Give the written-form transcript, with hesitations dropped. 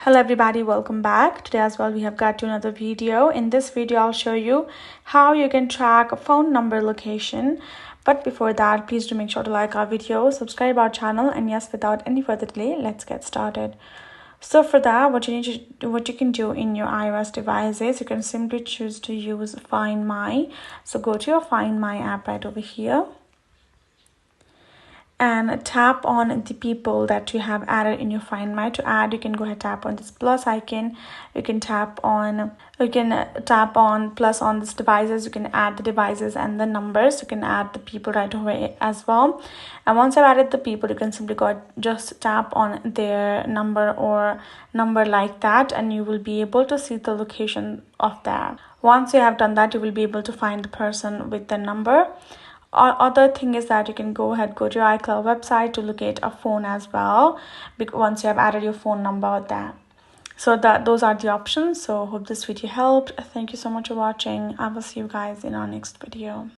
Hello everybody, welcome back. Today as well we have got to another video. In this video I'll show you how you can track a phone number location. But before that, please do make sure to like our video, subscribe our channel, and yes, without any further delay, let's get started. So for that, what you can do in your iOS devices, you can simply choose to use Find My. So go to your Find My app right over here and tap on the people that you have added in your Find My. To add, you can go ahead, tap on this plus icon. You can tap on plus on this devices. You can add the devices and the numbers. You can add the people right away as well. And once I've added the people, you can simply go just tap on their number or number like that, and you will be able to see the location of that. Once you have done that, you will be able to find the person with the number. Other thing is that you can go to your iCloud website to locate a phone as well, because once you have added your phone number there. So those are the options. So hope this video helped. Thank you so much for watching. I will see you guys in our next video.